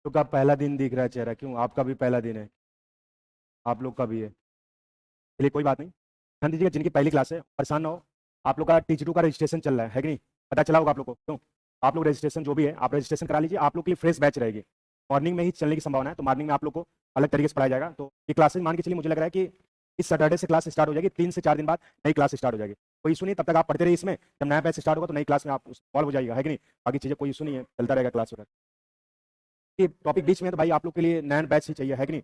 तो का पहला दिन दिख रहा है चेहरा, क्यों? आपका भी पहला दिन है, आप लोग का भी है। चलिए कोई बात नहीं, ध्यान दीजिएगा। जिनकी पहली क्लास है परेशान ना हो। आप लोग का टीचर का रजिस्ट्रेशन चल रहा है कि नहीं? पता चला होगा आप लोग को, क्यों? आप लोग रजिस्ट्रेशन जो भी है आप रजिस्ट्रेशन करा लीजिए। आप लोग के लिए फ्रेश बैच रहेगी, मॉर्निंग में ही चलने की संभावना है, तो मॉर्निंग में आप लोग को अलग तरीके से पढ़ाया जाएगा। तो ये क्लासेज मान के चलिए, मुझे लग रहा है कि इस सैटरडे से क्लास स्टार्ट हो जाएगी, 3 से 4 दिन बाद नई क्लास स्टार्ट हो जाएगी। कोई इशू नहीं, तब तक आप पढ़ते रहिए इसमें। जब नया बैच स्टार्ट होगा तो नई क्लास में आप इन्वॉल्व हो जाएगा, है कि नहीं? बाकी चीज़ें कोई इशू नहीं है, चलता रहेगा क्लास वगैरह। ये टॉपिक बीच में है तो भाई आप लोग के लिए नया बैच ही चाहिए, है कि नहीं?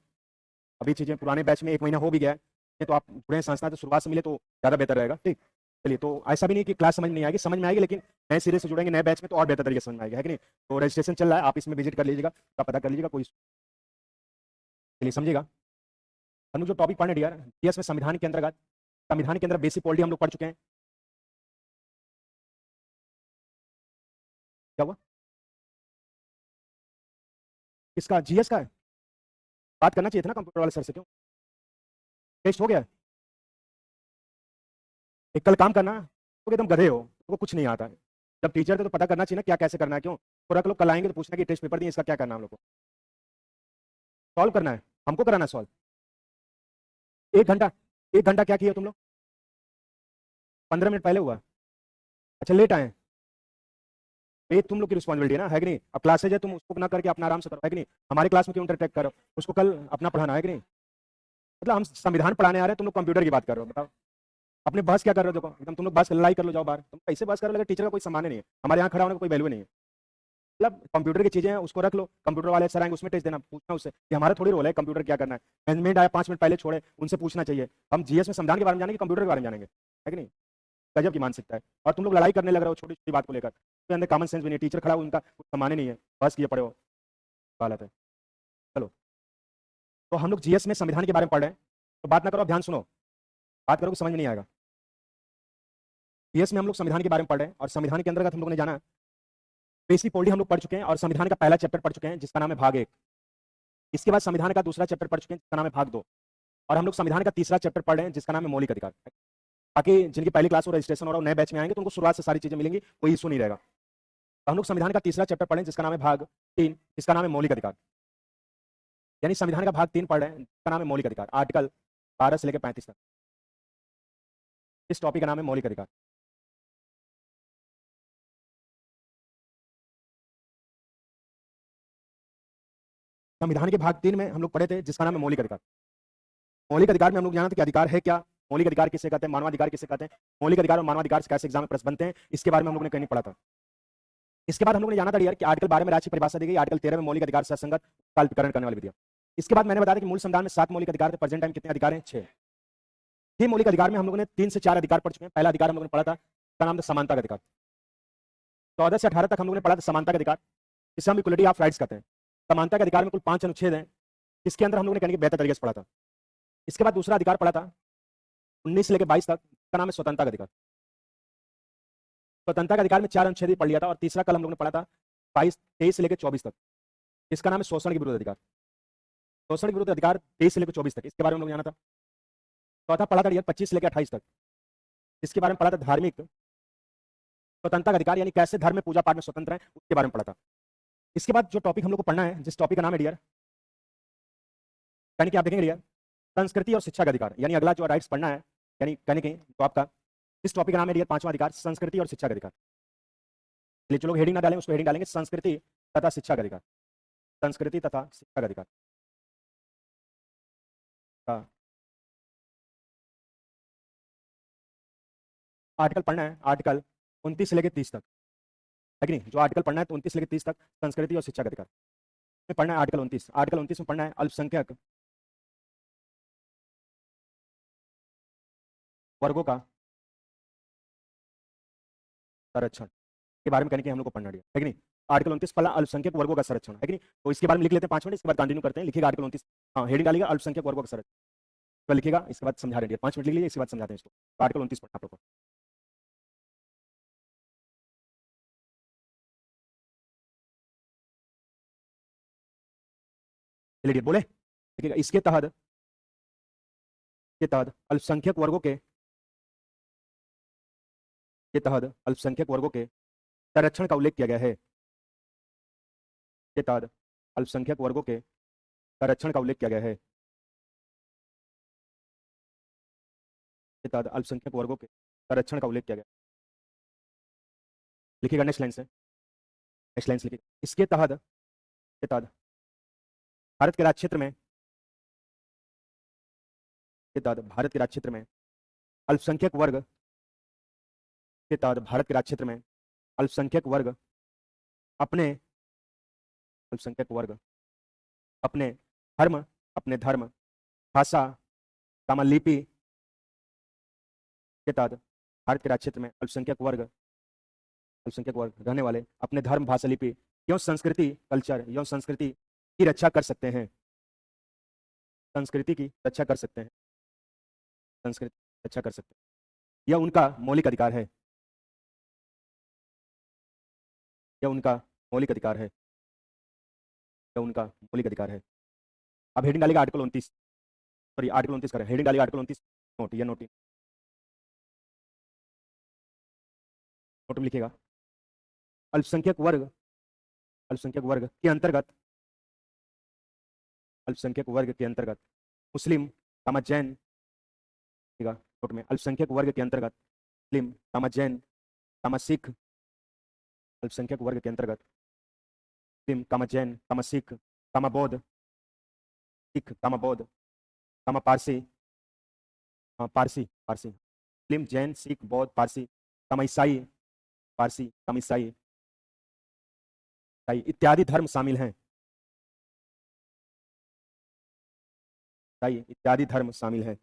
अभी चीज़ें पुराने बैच में 1 महीना हो भी गया है, ये तो आप जुड़े हैं संस्था तो शुरुआत से मिले तो ज़्यादा बेहतर रहेगा। ठीक, चलिए। तो ऐसा भी नहीं कि क्लास समझ नहीं आएगी, समझ में आएगी, लेकिन नए सिरे से जुड़ेंगे नए बैच में तो और बेहतर तरीके से समझ में आएगा, है कि नहीं? तो रजिस्ट्रेशन चल रहा है, आप इसमें विजिट कर लीजिएगा, आप पता कर लीजिएगा, कोई। चलिए समझिएगा, हम लोग जो टॉपिक पढ़ने डियर जीएस में संविधान के अंतर्गत, संविधान के अंदर बेसिक पॉलिटी हम लोग पढ़ चुके हैं। क्या हुआ? किसका? जीएस का है? बात करना चाहिए था ना कंप्यूटर वाले सर से, क्यों? टेस्ट हो गया? एक कल काम करना, तो एकदम गधे हो, तो कुछ नहीं आता है। जब टीचर थे तो पता करना चाहिए ना क्या कैसे करना है, क्यों? तो रख लो, कल आएंगे तो पूछना कि टेस्ट पेपर दिए, इसका क्या करना है हम लोग को? सॉल्व करना है, हमको कराना है सॉल्व। 1 घंटा, 1 घंटा क्या किया तुम लोग? 15 मिनट पहले हुआ? अच्छा लेट आए? ये तुम लोग की रिस्पॉन्सिबिलिटी है ना, है कि नहीं? अब क्लासेज है, तुम उसको ना करके अपना आराम से करो, है कि नहीं? हमारे क्लास में क्यों इंटरटेक्ट करो? उसको कल अपना पढ़ाना है कि नहीं? मतलब हम संविधान पढ़ाने आ रहे हैं, तुम लोग कंप्यूटर की बात कर रहे हो, बताओ। अपने बहस क्या कर रहे हो? देखो एकदम तुम लोग बहस लड़ाई कर लो, जाओ बाहर। तुम कैसे बहस कर रहे हो? टीचर का कोई सम्मान नहीं है, हमारे यहाँ खड़ा होने का कोई वैल्यू नहीं है। मतलब कंप्यूटर की चीजें हैं, उसको रख लो, कंप्यूटर वाले सर आएंगे उसमें टेस्ट देना, पूछना उससे कि हमारा थोड़ी रोल है कंप्यूटर क्या करना है। मैनेजमेंट आया 5 मिनट पहले छोड़े, उनसे पूछना चाहिए। हम जीएस में संविधान के बारे में जानेंगे, कंप्यूटर के बारे में जानेंगे, है कि नहीं? गजब की मानसिकता है। और तुम लोग लड़ाई करने लग रहे हो छोटी छोटी बात को लेकर, तो अंदर कॉमन सेंस भी नहीं है। टीचर खड़ा हो, उनका कुछ सम्मान ही नहीं है, बस किए पड़े हो, हालत है। चलो, तो हम लोग जीएस में संविधान के बारे में पढ़ रहे हैं, तो बात ना करो, ध्यान सुनो। बात करोगे समझ में नहीं आएगा। जीएस में हम लोग संविधान के बारे में पढ़ रहे हैं, और संविधान के अंतर्गत हम लोग ने जाना बेसिक पॉलिटी हम लोग पढ़ चुके हैं, और संविधान का पहला चैप्टर पढ़ चुके हैं जिसका नाम है भाग 1। इसके बाद संविधान का दूसरा चैप्टर पढ़ चुके हैं जिसका नाम है भाग 2। और हम लोग संविधान का तीसरा चैप्टर पढ़ रहे हैं जिसका नाम है मौलिक अधिकार। ताकि जिनकी पहली क्लास हो रजिस्ट्रेशन हो रहा है, नए बैच में आएंगे तो उनको शुरुआत से सारी चीजें मिलेंगी, कोई इशू नहीं रहेगा। तो हम लोग संविधान का तीसरा चैप्टर पढ़ें जिसका नाम है भाग 3, जिसका नाम है मौलिक अधिकार। यानी संविधान का भाग 3 पढ़ रहे हैं जिसका नाम है मौलिक अधिकार, आर्टिकल 12 से लेकर 35 तक। इस टॉपिक का नाम है मौलिक अधिकार। संविधान के भाग 3 में हम लोग पढ़े थे जिसका नाम है मौलिक अधिकार। मौलिक अधिकार में हम लोग जाना था कि अधिकार है क्या, मौलिक अधिकार किसे कहते हैं, मानवाधिकार किसे कहते हैं, मौलिक अधिकार और मानवाधिकार से कैसे एग्जाम में प्रश्न बनते हैं, इसके बारे में हम लोगों ने कहीं नहीं पढ़ा था। इसके बाद हम लोग ने जाना था यार कि आर्टिकल 12 में राज्य की परिभाषा दी गई, आर्टिकल 13 में मौलिक अधिकार से असंगत कल्पीकरण करने वाली विधियां। इसके बाद मैंने बताया कि मूल संविधान में 7 मौलिक अधिकार थे, प्रेजेंट टाइम कितने अधिकार हैं? 6। 6 मौलिक अधिकार में हम लोगों ने 3 से 4 अधिकार पढ़ चुके हैं। पहला अधिकार हम लोगों ने पढ़ा था, उसका नाम था समानता का अधिकार। 14 से 18 तक हम लोगों ने पढ़ा था समानता का अधिकार, जिसे हम इक्वलिटी ऑफ राइट्स कहते हैं। समानता के अधिकार में कुल 5 अनुच्छेद हैं, इसके अंदर हम लोगों ने कहने के बेहतर तरीके से पढ़ा था। इसके बाद दूसरा अधिकार पढ़ा था 19 से लेकर 22 तक, इसका नाम है स्वतंत्रता का अधिकार। स्वतंत्रता का अधिकार में 4 अनुच्छेद ही पढ़ लिया था। और तीसरा कल हम लोगों ने पढ़ा था 23 से लेकर 24 तक, इसका नाम है शोषण के विरुद्ध अधिकार। शोषण के विरुद्ध अधिकार 23 से लेकर 24 तक, इसके बारे में हम लोग जाना था। चौथा पढ़ा था 25 से लेकर 28 तक, इसके बारे में पढ़ा था धार्मिक स्वतंत्रता का अधिकार, यानी कैसे धर्म में पूजा पाठ में स्वतंत्र है, उसके बारे में पढ़ा था। इसके बाद जो टॉपिक हम लोग को पढ़ना है, जिस टॉपिक का नाम है डियर, यानी कि आप देखेंगे डियर, संस्कृति और शिक्षा का अधिकार। यानी अगला जो राइट्स पढ़ना है, यानी कहने के तो आपका इस टॉपिक का नाम है डियर 5वां अधिकार, संस्कृति और शिक्षा का अधिकार। चलिए जो लोग हेडिंग ना डालें उसको हेडिंग डालेंगे संस्कृति तथा शिक्षा का अधिकार। संस्कृति तथा शिक्षा का अधिकार। हाँ, आर्टिकल पढ़ना है, आर्टिकल 29 से लेकर 30 तक, है कि नहीं? जो आर्टिकल पढ़ना है तो 29 से लेकर 30 तक संस्कृति और शिक्षा का अधिकार में पढ़ना है। आर्टिकल 29, आर्टिकल 29 में पढ़ना है अल्पसंख्यक वर्गों का संरक्षण के बारे में कहने के हम लोग को पढ़ना है कि नहीं? आर्टिकल 29 पहला अल्पसंख्यक वर्गों का संरक्षण, है कि नहीं? तो इसके बारे में लिख लेते हैं 5 मिनट, इसके बाद कंटिन्यू करते हैं। लिखिएगा आर्टिकल 29, हाँ हेडिंग डालिएगा अल्पसंख्यक वर्गों का संरक्षण, तो लिखिएगा, इसके बाद समझा रहे हैं 5 मिनट लिख लीजिए, इसके बाद समझाते हैं इसको। तो आर्टिकल 29 पढ़ना आप लोग को। चलिए बोले, देखिएगा इसके तहत अल्पसंख्यक वर्गों के संरक्षण का उल्लेख किया गया है। के तहत अल्पसंख्यक वर्गों के संरक्षण का उल्लेख किया गया है। के तहत अल्पसंख्यक वर्गों के संरक्षण का उल्लेख किया गया। लिखिएगा नेक्स्ट लाइन से, नेक्स्ट लाइन से लिखिएगा, इसके तहत के तहत भारत के राज्य क्षेत्र में के तहत भारत के राज्य क्षेत्र में अल्पसंख्यक वर्ग के तहत भारत के राज्य क्षेत्र में अल्पसंख्यक वर्ग अपने अल्पसंख्यक वर्ग अपने धर्म भाषा लिपि के तहत भारत के राज्य क्षेत्र में अल्पसंख्यक वर्ग रहने वाले अपने धर्म भाषा लिपि एवं संस्कृति की रक्षा कर सकते हैं। संस्कृति की रक्षा कर सकते हैं। संस्कृति की रक्षा कर सकते हैं। यह उनका मौलिक अधिकार है। यह उनका मौलिक अधिकार है। यह उनका मौलिक अधिकार है। अब हेडिंग डालेगा आर्टिकल 29, सॉरी आर्टिकल 29 करें, हेडिंग डालेगा आर्टिकल 29 नोट, या नोट में लिखिएगा अल्पसंख्यक वर्ग के अंतर्गत मुस्लिम जैन, नोट में अल्पसंख्यक वर्ग के अंतर्गत मुस्लिम जैन सिख, अल्पसंख्यक वर्ग के अंतर्गत मुस्लिम जैन सिख बौद्ध पारसी मुस्लिम जैन सिख बौद्ध पारसी ईसाई इत्यादि धर्म शामिल हैं। इत्यादि धर्म शामिल है।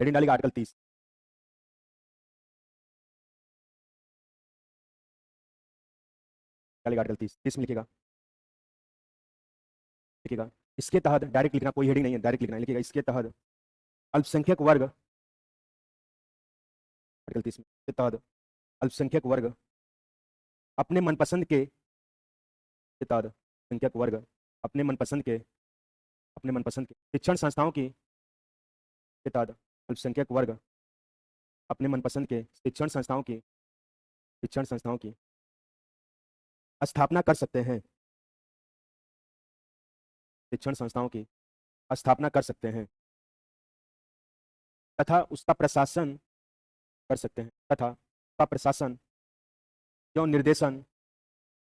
हेडिंग डालेगा आर्टिकल 30, आर्टिकल 30 में लिखिएगा इसके तहत, डायरेक्ट लिखना, कोई हेडिंग नहीं है, डायरेक्ट लिखना है, लिखिएगा इसके तहत अल्पसंख्यक वर्ग, आर्टिकल 30 के तहत अल्पसंख्यक वर्ग अपने मनपसंद के तहत अल्पसंख्यक वर्ग अपने मनपसंद के शिक्षण संस्थाओं की के तहत अल्पसंख्यक वर्ग अपने मनपसंद के शिक्षण संस्थाओं की स्थापना कर सकते हैं। शिक्षण संस्थाओं की स्थापना कर सकते हैं तथा उसका प्रशासन कर सकते हैं, तथा उसका प्रशासन एवं निर्देशन,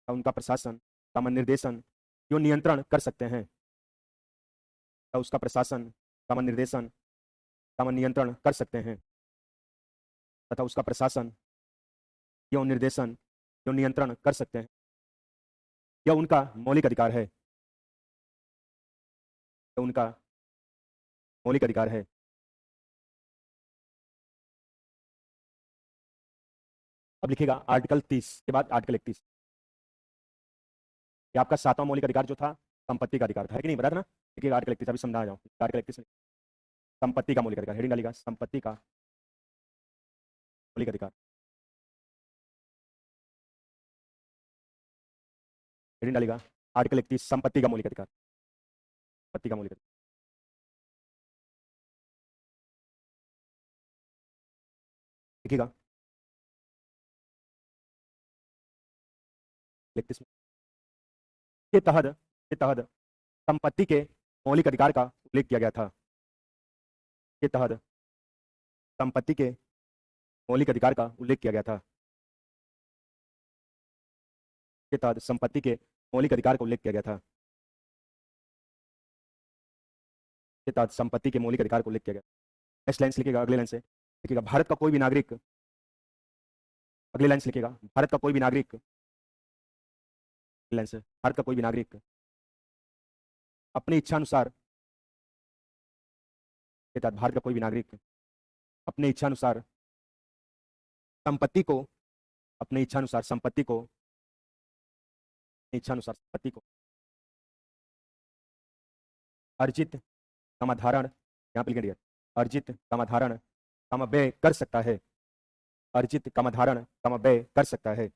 उनका प्रशासन निर्देशन एवं नियंत्रण कर सकते हैं, तथा उसका प्रशासन निर्देशन नियंत्रण कर सकते हैं, तथा उसका प्रशासन एवं निर्देशन एवं नियंत्रण कर सकते हैं। यह उनका मौलिक अधिकार है। यह उनका मौलिक अधिकार है। अब लिखिएगा आर्टिकल 30 के बाद आर्टिकल 31। ये आपका 7वां मौलिक अधिकार जो था संपत्ति का अधिकार था, है कि नहीं, बता था ना। लिखिएगा आर्टिकल 31, अभी समझा जाऊं। आर्टिकल 31 संपत्ति का मौलिक अधिकार, हेडिंग डालिएगा संपत्ति का मौलिक अधिकार, हेडिंग डालिएगा आर्टिकल 31 संपत्ति का मौलिक अधिकार, संपत्ति का मौलिक अधिकार। लिखिएगा 31 के तहत संपत्ति के मौलिक अधिकार का उल्लेख किया गया था। के तहत संपत्ति के मौलिक अधिकार का उल्लेख किया गया था। के तहत संपत्ति के मौलिक अधिकार का उल्लेख किया गया था। के तहत संपत्ति के मौलिक अधिकार को उल्लेख किया गया। नेक्स्ट लाइन लिखिएगा, अगले लाइन से लिखिएगा भारत का कोई भी नागरिक, अगले लाइन से लिखिएगा भारत का कोई भी नागरिक, लाइन से भारत का कोई भी नागरिक अपनी इच्छानुसार, के तहत भारत का कोई भी नागरिक अपने इच्छानुसार संपत्ति को, अपने इच्छानुसार संपत्ति को, अर्जित समाधारण, यहाँ पे लिखेंगे अर्जित समाधारण व्यय कर सकता है। अर्जित समाधारण व्यय कर सकता है।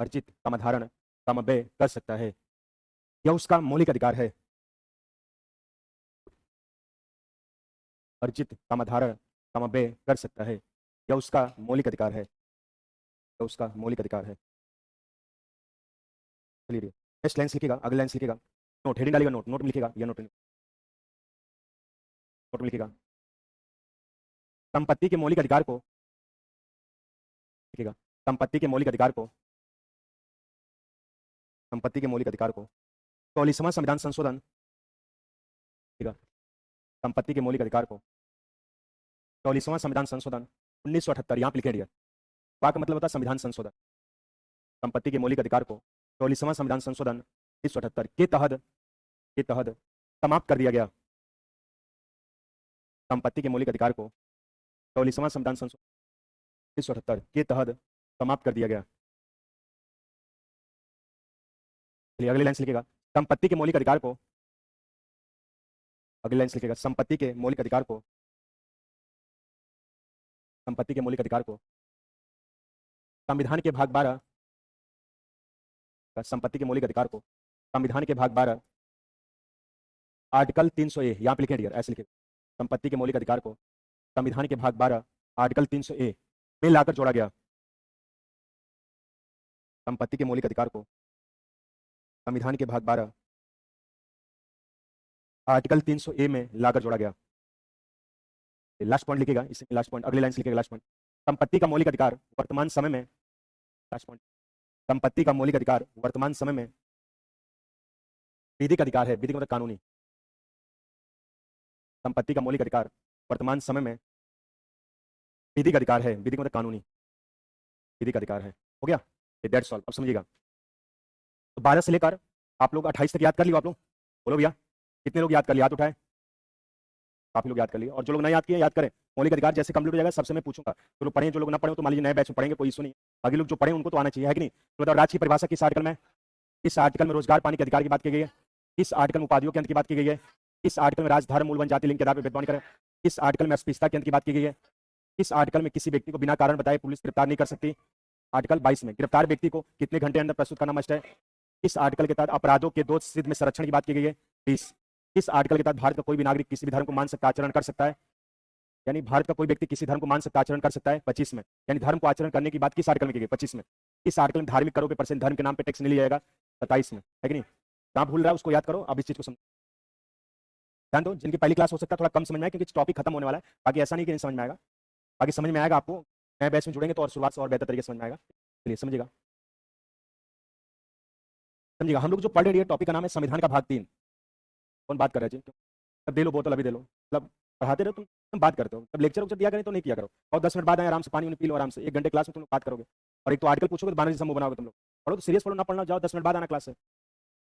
अर्जित समाधारण व्यय कर सकता है। यह उसका मौलिक अधिकार है। अर्जित समाधारण व्यय कर सकता है। यह उसका मौलिक अधिकार है। यह उसका मौलिक अधिकार है। चलिए नेक्स्ट लाइन लिखेगा, अगले लाइन लिखेगा, नोट हेडिंग डालेगा, नोट नोट में लिखेगा या नोट में लिखेगा संपत्ति के मौलिक अधिकार को लिखेगा, संपत्ति के मौलिक अधिकार को, संपत्ति के मौलिक अधिकार को 44वां संविधान संशोधन लिखेगा, संपत्ति के मौलिक अधिकार को 44वां संविधान संशोधन 1978 यहाँ पे लिखे दिया, का मतलब होता है संविधान संशोधन, संपत्ति के मौलिक अधिकार को 44वां संविधान संशोधन 1978 के तहत समाप्त कर दिया गया, संपत्ति के मौलिक अधिकार को 44वां संविधान संशोधन 1978 के तहत समाप्त कर दिया गया। चलिए अगली लाइन लिखेगा संपत्ति के मौलिक अधिकार को, अगली लाइन लिखेगा संपत्ति के मौलिक अधिकार को, संपत्ति के मौलिक अधिकार को संविधान के भाग 12, संपत्ति के मौलिक अधिकार को संविधान के भाग 12 आर्टिकल 300A यहाँ पे लिखें डियर, ऐसे लिखें संपत्ति के मौलिक अधिकार को संविधान के भाग 12 आर्टिकल 300A में लाकर जोड़ा गया, संपत्ति के मौलिक अधिकार को संविधान के भाग 12 आर्टिकल 300A में लाकर जोड़ा गया। लास्ट पॉइंट लिखेगा, इसमें लास्ट पॉइंट, अगली लाइन से लिखेगा लास्ट पॉइंट, संपत्ति का मौलिक अधिकार वर्तमान समय में, लास्ट पॉइंट, संपत्ति का मौलिक अधिकार वर्तमान समय में विधिक अधिकार है, विधिक मतलब कानूनी, संपत्ति का मौलिक अधिकार वर्तमान समय में विधिक अधिकार है, विधिक मतलब कानूनी, विधिक अधिकार है। हो गया, दैट्स ऑल। अब समझिएगा तो 12 से लेकर आप लोग 28 तक याद कर लियो, आप लोग बोलो भैया कितने लोग याद कर लिए, हाथ उठाए, काफी लोग याद कर लिए, और जो लोग नहीं याद किए याद करें, मौलिक अधिकार जैसे कंप्लीट हो जाएगा सबसे मैं पूछूंगा, तो लोग पढ़े, जो लोग ना पढ़े तो मान लीजिए नए बैच में पढ़ेंगे, कोई इशू नहीं, बाकी लोग जो पढ़े उनको तो आना चाहिए, है कि नहीं। तो बताओ राज्य की परिभाषा किस आर्टिकल में, इस आर्टिकल में रोजगार पाने के अधिकार की बात की गई है, इस आर्टिकल में उपाधियों के अंत की बात की गई है, इस आर्टिकल में राज धर्म मूल वन जाति लिंग के आधार पर भेदभाव नहीं करें, इस आर्टिकल में अस्पृश्यता के अंत की बात की गई है, इस आर्टिकल में किसी व्यक्ति को बिना कारण बताए पुलिस गिरफ्तार नहीं कर सकती, आर्टिकल 22 में गिरफ्तार व्यक्ति को कितने घंटे अंदर प्रस्तुत करना मस्ट है, इस आर्टिकल के तहत अपराधों के दोष सिद्ध में संरक्षण की बात की गई है 30, इस आर्टिकल के तहत भारत का कोई भी नागरिक किसी भी धर्म को मान सकता आचरण कर सकता है, यानी भारत का कोई व्यक्ति किसी धर्म को मान सकता आचरण कर सकता है 25 में, यानी धर्म को आचरण करने की बात किस आर्टिकल में की गई 25 में, इस आर्टिकल में धार्मिक करों पे परसेंट धर्म के नाम पे टैक्स नहीं लिया जाएगा 27 में, है कि नहीं। कहाँ भूल रहा है उसको याद करो, अब इस चीज को समझ ध्यान दो, जिनकी पहली क्लास हो सकता है थोड़ा कम समझ में आए क्योंकि टॉपिक खत्म होने वाला है, बाकी ऐसा नहीं कि नहीं समझ में आएगा, बाकी समझ में आएगा आपको, नए बैच में जुड़ेंगे तो और शुरुआत से और बेहतर तरीके से समझ में आएगा। चलिए समझिएगा, समझिएगा हम लोग जो पढ़ रहे हैं टॉपिक का नाम है संविधान का भाग 3। कौन बात कर रहे हैं, तब दे लो बोतल, अभी दे लो, मतलब पढ़ाते रहो तुम बात करते हो, तब लेक्चर उक्चर दिया करें तो नहीं किया करो, और 10 मिनट बाद आए आराम से पानी पी लो आराम से, 1 घंटे क्लास में तुम लोग बात करोगे, और एक तो आर्टिकल पूछोगे तो 12 जैसा मुंह बनाओगे तुम लोग, पढ़ो तो सीरियस पढ़ो, ना पढ़ना जाओ 10 मिनट बाद आना क्लास से,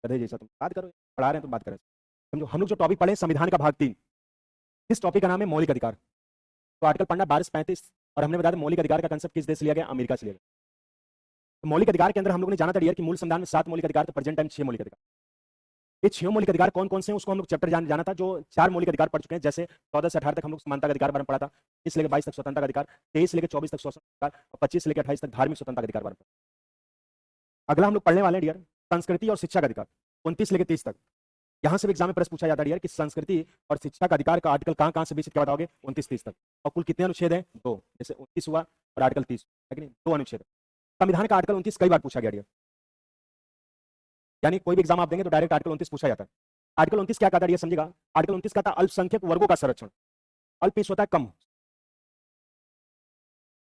गधे जैसा तुम बात करो, पढ़ा रहे हैं तुम बात करें। समझो हम लोग जो टॉपिक पढ़े संविधान का भाग 3, इस टॉपिक का नाम है मौलिक अधिकार, तो आर्टिकल पढ़ना 12 से 35, और हमने बताया मौलिक अधिकार का कंसेप्ट किस देश से लिया गया, अमेरिका से लिया गया। तो मौलिक अधिकार के अंदर हम लोग ने जाना था डियर कि मूल संविधान में 7 मौलिक अधिकार, तो प्रेजेंट टाइम 6 मौलिक अधिकार, ये 6 मौलिक अधिकार कौन कौन से हैं उसको हम लोग चैप्टर जाना था, जो 4 मौलिक अधिकार पढ़ चुके हैं, जैसे 14 से 18 तक हम लोग समानता का अधिकार बारे में पढ़ा था, 20 से लेकर 22 तक स्वतंत्रता का अधिकार, 23 से लेकर 24 तक स्वतंत्रता अधिकार, और 25 से लेकर 28 तक धार्मिक स्वतंत्रता का अधिकार बारे में। अगला हम लोग पढ़ने वाले हैं डियर संस्कृति और शिक्षा का अधिकार, 29 से लेकर 30 तक। यहाँ से भी एग्जाम में प्रश्न पूछा जाता है डियर कि संस्कृति और शिक्षा का अधिकार का आर्टिकल कहाँ से विकसित क्या बताओगे, 29-30 तक, और कुल कितने अनुच्छेद हैं, 2, जैसे 29 हुआ और आर्टिकल 30, है कि नहीं, 2 अनुच्छेद। संविधान का आर्टिकल 29 कई बार पूछा गया डियर, यानी कोई भी एग्जाम आप देंगे तो डायरेक्ट आर्टिकल 29 पूछा जाता है। आर्टिकल 29 क्या कहता है समझिएगा, आर्टिकल 29 कहता है अल्पसंख्यक वर्गों का संरक्षण, अल्प मीन्स होता है कम,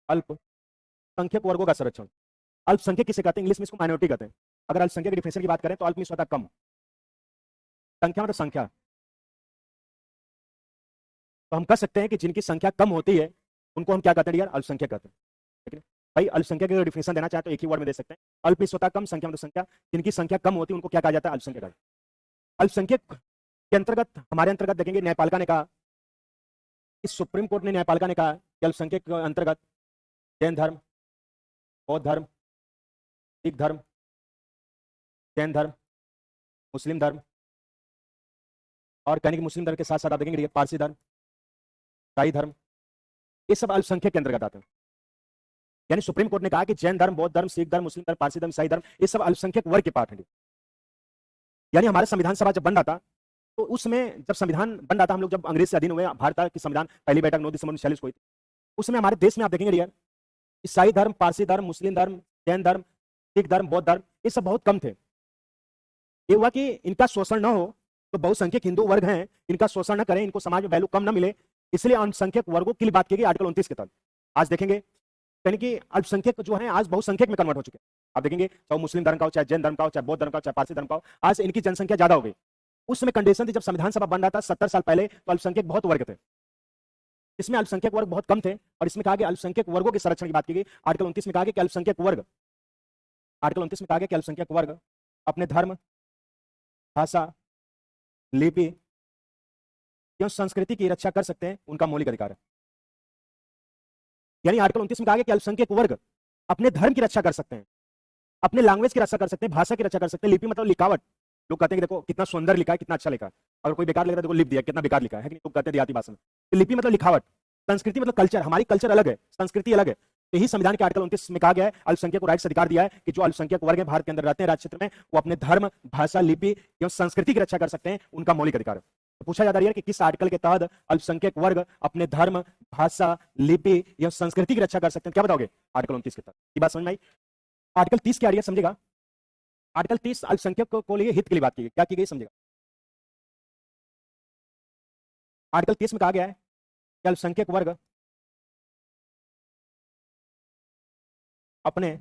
अल्पसंख्यक वर्गों का संरक्षण, अल्पसंख्यक किसे कहते हैं, इंग्लिश में इसको माइनॉरिटी कहते हैं, अगर अल्पसंख्यक की डिफिनेशन की बात करें तो अल्प मीन्स होता है कम, संख्या मतलब संख्या, तो हम कह सकते हैं कि जिनकी संख्या कम होती है उनको हम क्या कहते हैं यार, अल्पसंख्यक कहते हैं, ठीक है भाई। अल्पसंख्यक की डिफिनेशन देना चाहे तो एक ही वर्ड में दे सकते हैं, अल्प मीन्स होता है कम, संख्या मतलब संख्या, जिनकी संख्या कम होती है उनको क्या कहा जाता है, अल्पसंख्यक। अल्पसंख्यक के अंतर्गत हमारे अंतर्गत देखेंगे न्यायपालिका ने कहा, इस सुप्रीम कोर्ट ने न्यायपालिका ने कहा कि अल्पसंख्यक के अंतर्गत जैन धर्म, बौद्ध धर्म, सिख धर्म, जैन धर्म, मुस्लिम धर्म, और कहने की मुस्लिम धर्म के साथ साथ आप देखेंगे पारसी धर्म, ईसाई धर्म, ये सब अल्पसंख्यक के अंतर्गत आते हैं। यानी सुप्रीम कोर्ट ने कहा कि जैन धर्म, बौद्ध धर्म, सिख धर्म, मुस्लिम धर्म, पारसी धर्म, ईसाई धर्म, ये सब अल्पसंख्यक वर्ग के पार्ट हैं। यानी हमारा संविधान सभा जब बन रहा था तो उसमें जब संविधान बन रहा था, हम लोग जब अंग्रेज से अधीन हुए, भारत की संविधान पहली बैठक 9 दिसंबर 1946 को हुई, उसमें हमारे देश में आप देखेंगे यार ईसाई धर्म, पारसी धर्म, मुस्लिम धर्म, जैन धर्म, सिख धर्म, बौद्ध धर्म, ये सब बहुत कम थे। ये हुआ कि इनका शोषण न हो, तो बहुसंख्यक हिंदू वर्ग हैं, इनका शोषण न करें, इनको समाज में वैल्यू कम न मिले, इसलिए अल्पसंख्यक वर्गों की बात की गई आर्टिकल 29 के तहत। आज देखेंगे यानी कि अल्पसंख्यक जो है आज बहुसंख्यक में कन्वर्ट हो चुके हैं। आप देखेंगे चाहे मुस्लिम धर्म का हो, चाहे जैन धर्म का हो, चाहे बौद्ध धर्म का हो, चाहे पारसी धर्म का हो, आज इनकी जनसंख्या ज्यादा हो गई। उस समय कंडीशन थी जब संविधान सभा बन रहा था 70 साल पहले, तो अल्पसंख्यक बहुत वर्ग थे, इसमें अल्पसंख्यक वर्ग बहुत कम थे, और इसमें कहा गया अल्पसंख्यक वर्गों के संरक्षण की बात की गई। आर्टिकल 29 में कहा गया कि अल्पसंख्यक वर्ग, आर्टिकल 29 में कहा गया कि अल्पसंख्यक वर्ग अपने धर्म, भाषा, लिपि एवं संस्कृति की रक्षा कर सकते हैं, उनका मौलिक अधिकार है। यानी आर्टिकल 29 में कहा गया कि अल्पसंख्यक वर्ग अपने धर्म की रक्षा कर सकते हैं, अपने लैंग्वेज की रक्षा कर सकते हैं, भाषा की रक्षा कर सकते हैं। लिपि मतलब लिखावट, लोग कहते हैं कि देखो कितना सुंदर लिखा है, कितना अच्छा लिखा है, अगर कोई बेकार लिखा है देखो लिख दिया कितना बेकार लिखा है कि नहीं, लोग कहते हैं देहाती भाषा में। तो लिपि मतलब लिखावट, संस्कृति मतलब कल्चर, हमारी कल्चर अलग है, संस्कृति अलग है। यही संविधान के आर्टिकल 29 में कहा गया है अल्पसंख्यक को राइट्स अधिकार दिया है कि जो अल्पसंख्यक वर्ग है भारत के अंदर रहते हैं राज्य क्षेत्र में, वो अपने धर्म, भाषा, लिपि एवं संस्कृति की रक्षा कर सकते हैं, उनका मौलिक अधिकार है। तो पूछा जाता है कि किस आर्टिकल के तहत अल्पसंख्यक वर्ग अपने धर्म, भाषा, लिपि एवं संस्कृति की रक्षा कर सकते हैं, क्या बताओगे? आर्टिकल 29 के तहत। ये बात समझ में आई? आर्टिकल 30 क्या है समझेगा? आर्टिकल 30 अल्पसंख्यक को लिए हित के लिए बात की गई, क्या की गई समझेगा? आर्टिकल 30 में कहा गया है कि अल्पसंख्यक वर्ग अपने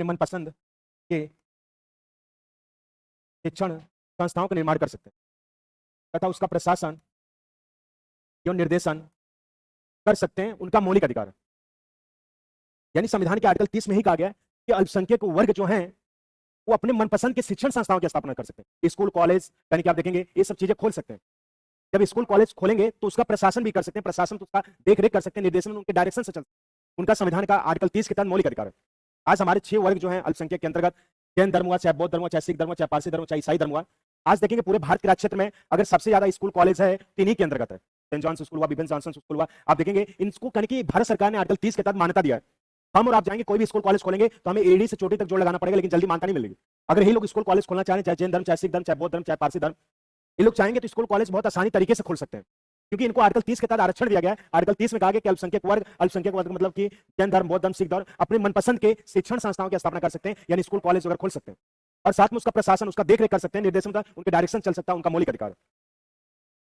मनपसंद के शिक्षण संस्थाओं का निर्माण कर सकते हैं तथा उसका प्रशासन एवं निर्देशन कर सकते हैं, उनका मौलिक अधिकार है। यानी संविधान के आर्टिकल 30 में ही कहा गया है कि अल्पसंख्यक वर्ग जो हैं वो अपने मनपसंद के शिक्षण संस्थाओं की स्थापना कर सकते हैं, स्कूल, कॉलेज, यानी कि आप देखेंगे ये सब चीजें खोल सकते हैं। जब स्कूल कॉलेज खोलेंगे तो उसका प्रशासन भी कर सकते हैं, प्रशासन तो उसका देख रेख कर सकते हैं, निर्देशन उनके डायरेक्शन से चलते हैं, उनका संविधान का आर्टिकल 30 के तहत मौलिक अधिकार है। आज हमारे 6 वर्ग जो है अल्पसंख्यक के अंतर्गत, जैन धर्म हुआ, चाहे बौद्ध धर्म हुआ, चाहे सिख धर्म हुआ, चाहे पारसी धर्म, चाहे ईसाई धर्म हुआ, आज देखेंगे पूरे भारत के राज्य क्षेत्र में अगर सबसे ज्यादा स्कूल कॉलेज है तो इन्हीं के अंतर्गत है। सेंट जॉन्स स्कूल हुआ, बिबिन जॉनसन स्कूल हुआ, आप देखेंगे इनको कहने की भारत सरकार ने आर्टिकल 30 के तहत मान्यता दिया है। हम और आप जाएंगे कोई भी स्कूल कॉलेज खोलेंगे तो हमें एडी से चोटी तक जोड़ लगाना पड़ेगा, लेकिन जल्दी मान्यता नहीं मिलेगी। अगर यही लोग स्कूल कॉलेज खोलना चाहें, चाहे जैन धर्म, चाहे सिख धर्म, चाहे बौद्ध धर्म, चाहे पारसी धर्म, ये लोग चाहेंगे तो स्कूल कॉलेज बहुत आसानी तरीके से खोल सकते हैं, क्योंकि इनको आर्टिकल 30 के तहत आरक्षण दिया गया है। आर्टिकल 30 में कहा गया कि अल्पसंख्यक वर्ग मतलब कि जैन धर्म, बौद्ध धर्म, सिख धर्म अपने मनपसंद के शिक्षण संस्थाओं की स्थापना कर सकते हैं, यानी स्कूल कॉलेज वगैरह खोल सकते हैं, और साथ में उसका प्रशासन, उसका देखरेख कर सकते हैं, निर्देशन, उनके डायरेक्शन चल सकता है, उनका मौलिक अधिकार।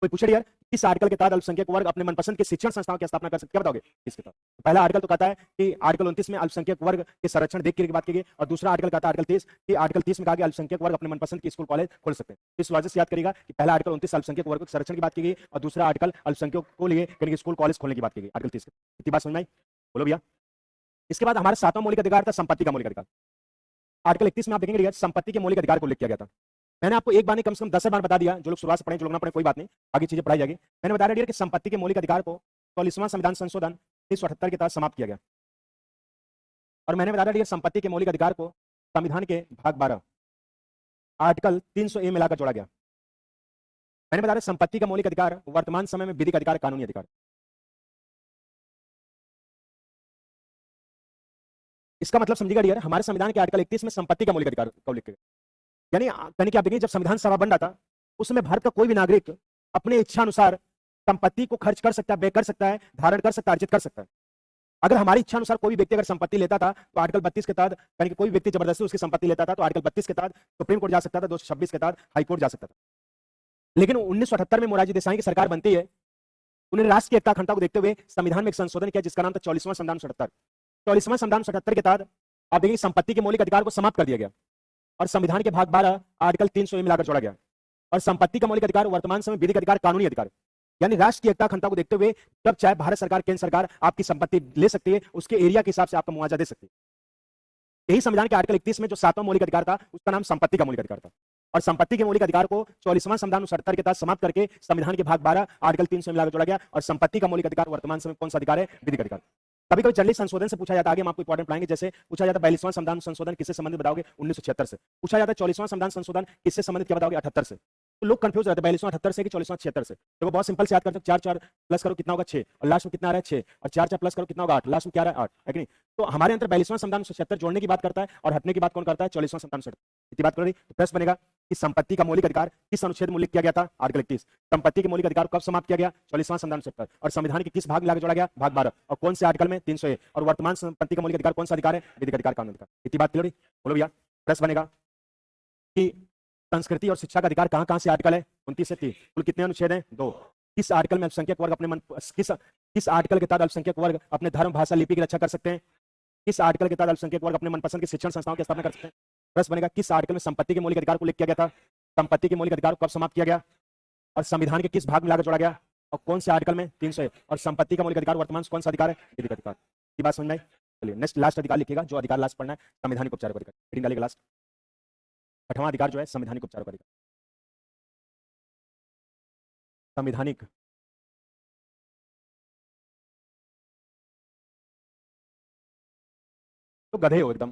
कोई पूछे यार किस आर्टिकल के तहत अल्पसंख्यक वर्ग अपने मनपसंद के शिक्षण संस्थाओं की स्थापना कर सकते हैं, क्या बताओगे? इसके तहत पहला आर्टिकल तो कहता है कि आर्टिकल 29 में अल्पसंख्यक वर्ग के संरक्षण देख के बात की गई, और दूसरा आर्टिकल कहता है आर्टिकल 30 में कहा गया अल्पसंख्यक वर्ग अपने मनपसंद के स्कूल कॉलेज खोल सकते हैं। इस लॉजिक से याद करेगा कि पहला आर्टिकल 29 अल्पसंख्यक वर्ग के संरक्षण की बात की गई, और दूसरा आर्टिकल अल्पसंख्यक को लिए स्कूल कॉलेज खोलने की बात की गई आर्टिकल 30। इतनी बात समझ में आई? बोलो भैया। इसके बाद हमारा 7वां मौलिक अधिकार था संपत्ति का मौलिक अधिकार। आर्टिकल 31 में आप देखेंगे संपत्ति के मौलिक अधिकार को उल्लेख किया गया था। मैंने आपको एक बार नहीं कम से कम 10 बार बता दिया, जो लोग शुरुआत से पढ़े, जो लोग ना पढ़े कोई बात नहीं, आगे चीजें पढ़ाई जाएगी। मैंने बता दिया कि संपत्ति के मौलिक अधिकार को 44वां संविधान संशोधन 1978 के तहत समाप्त किया गया, और मैंने बता दिया संपत्ति के मौलिक अधिकार को संविधान के भाग 12 आर्टिकल 300A मिलाकर जोड़ा गया। मैंने बता दिया संपत्ति का मौलिक अधिकार वर्तमान समय में विधिक अधिकार, कानूनी अधिकार। इसका मतलब समझिएगा डियर, हमारे संविधान के आर्टिकल 31 में संपत्ति का मौलिक अधिकार का उल्लेख किया, यानी कि आप देखिए जब संविधान सभा बन रहा था उस समय भारत का कोई भी नागरिक अपने इच्छा अनुसार संपत्ति को खर्च कर सकता है, व्यय कर सकता है, धारण कर सकता है, अर्जित कर सकता है। अगर हमारी इच्छा अनुसार कोई भी व्यक्ति अगर संपत्ति लेता था तो आर्टिकल 32 के तहत, यानी कि कोई व्यक्ति जबरदस्ती उसकी संपत्ति लेता था तो आर्टिकल 32 के तहत सुप्रीम कोर्ट जा सकता था, 226 के तहत हाई कोर्ट जा सकता था। लेकिन 1978 में मोरारजी देसाई की सरकार बनती है, उन्होंने राष्ट्र की एकता अखंडता को देखते हुए संविधान में एक संशोधन किया जिसका नाम था 44वां संविधान 77। 44वां संविधान 77 के तहत आप देखिए संपत्ति के मौलिक अधिकार को समाप्त कर दिया गया, और संविधान के भाग 12 आर्टिकल 300 मिलाकर जोड़ा गया, और संपत्ति का मौलिक अधिकार वर्तमान समय विधिक अधिकार, कानूनी अधिकार, यानी राष्ट्र की एकता अखंडता को देखते हुए जब चाहे भारत सरकार, केंद्र सरकार आपकी संपत्ति ले सकती है, उसके एरिया के हिसाब से आपका मुआवजा दे सकती है। यही संविधान के आर्टिकल 31 में जो 7वां मौलिक अधिकार था उसका नाम संपत्ति का मौलिक अधिकार था, और संपत्ति के मौलिक अधिकार को 44वां संविधान 79 के तहत समाप्त करके संविधान के भाग 12 आर्टिकल 300 मिलाकर जोड़ा गया, और संपत्ति का मौलिक अधिकार वर्तमान समय कौन सा अधिकार है? विधिक अधिकार। कभी कभी जनरली संशोधन से पूछा जाता है, आगे हम आपको इंपॉर्टेंट पढ़ाएंगे, जैसे पूछा जाता है 42वां संविधान संशोधन किससे संबंधित बताओगे? 1976 से। पूछा जाता है 44वां संविधान संशोधन किससे संबंधित, क्या बताओगे? 78 से। तो लोग कंफ्यूज रहते हैं 4278 से कि 4476 से। देखो बहुत सिंपल से याद करते हैं, 4 4 प्लस करो कितना होगा 6, और लास्ट में कितना आ रहा है 6, और 4 4 प्लस करो कितना होगा 8, लास्ट में क्या आ रहा है 8, है कि नहीं? तो हमारे अंदर 42वां समाधान 76 जोड़ने की बात करता है, और हटने की बात कौन करता है? 44वां समाधान 77। इतनी बात करो। तो प्रश्न बनेगा कि संपत्ति का मौलिक अधिकार किस अनुच्छेद में उल्लेख किया गया था? आर्टिकल 31। संपत्ति के मौलिक अधिकार कब समाप्त किया गया? 44वां समाधान 77। और संविधान के किस भाग में लाकर जोड़ा गया? भाग 12। और कौन से आर्टिकल में? 301। और वर्तमान संपत्ति का मौलिक अधिकार कौन सा अधिकार है? विधिक अधिकार, कानून अधिकार। इतनी बात क्लियर? बोलो भैया। प्रश्न बनेगा कि संस्कृति और शिक्षा का अधिकार कहां कहां से आर्टिकल है? 29 से 30। कुल कितने अनुच्छेद हैं? 2। किस आर्टिकल में अल्पसंख्यक वर्ग अपने मन किस आर्टिकल के तहत अल्पसंख्यक वर्ग अपने धर्म भाषा लिपि की रक्षा कर सकते हैं? किस आर्टिकल के तहत अल्पसंख्यक वर्ग अपने मनपसंद की शिक्षण संस्थाओं की स्थापना कर सकते हैं? प्रश्न बनेगा किस आर्टिकल में संपत्ति के मौलिक अधिकार को उल्लेख किया गया था? संपत्ति के मौलिक अधिकार को कब समाप्त किया गया? और संविधान के किस भाग में लाकर जोड़ा गया? और कौन से आर्टिकल में? 300। और संपत्ति का मौलिक अधिकार वर्तमान कौन सा अधिकार है? विधिक अधिकार। ये बात समझ में आई? चलिए नेक्स्ट लास्ट अधिकार लिखिएगा, जो अधिकार लास्ट पढ़ना है, संवैधानिक उपचार अधिकार। हेडिंग डालिएगा लास्ट। 8वां अधिकार जो है संवैधानिक उपचार अधिकार। संवैधानिक तो गधे हो एकदम।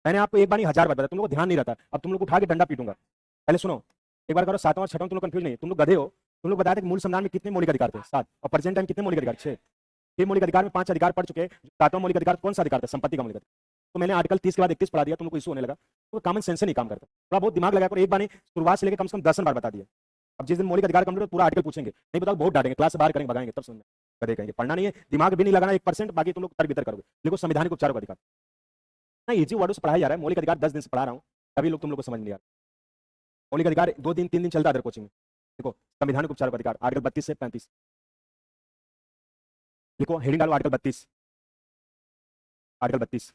मैंने आपको एक बार नहीं 1000 बार बताया, तुम लोग को ध्यान नहीं रहता। अब तुम लोग उठा के डंडा पीटूंगा। पहले सुनो एक बार करो, 7वां और 6वां तुम लोग कंफ्यूज नहीं, तुम लोग गधे हो। तुम लोग बताए थे कि मूल संविधान में कितने मौलिक अधिकार थे? 7। और प्रेजेंट टाइम कितने मौलिक अधिकार? 6। 6 मौलिक अधिकार में 5 अधिकार पढ़ चुके हैं। 7वां मौलिक अधिकार कौन सा अधिकार था? संपत्ति का मौलिक अधिकार। तो मैंने आर्टिकल 30 के बाद 31 पढ़ा दिया, तुम लोग को इशू होने लगा। तो कॉमन सेंस से नहीं काम करता, थोड़ा बहुत दिमाग लगा कर एक बार नहीं, शुरुआत से लेकर कम से कम 10 बार बता दिया। अब जिस दिन मौलिक अधिकार कंप्लीट पूरा आर्टिकल पूछेंगे, नहीं बताओ बहुत डांटेंगे, क्लास से बाहर करेंगे, भगाएंगे, तब समझ में गधे कहेंगे। पढ़ना नहीं है, दिमाग भी नहीं लगाना 1%, बाकी तुम लोग तर बितर करोगे। देखो संवैधानिक उपचार का अधिकार ना इजी वर्डों से पढ़ाया जा रहा है। मौलिक अधिकार 10 दिन से पढ़ा रहा हूँ, अभी लोग तुम लोग को समझ नहीं आ रहा। मौलिक अधिकार 2 दिन 3 दिन चलता है कोचिंग में। देखो संवैधानिक उपचार का अधिकार आर्टिकल 32 से 35। देखो हेडिंग डालो आर्टिकल 32। आर्टिकल 32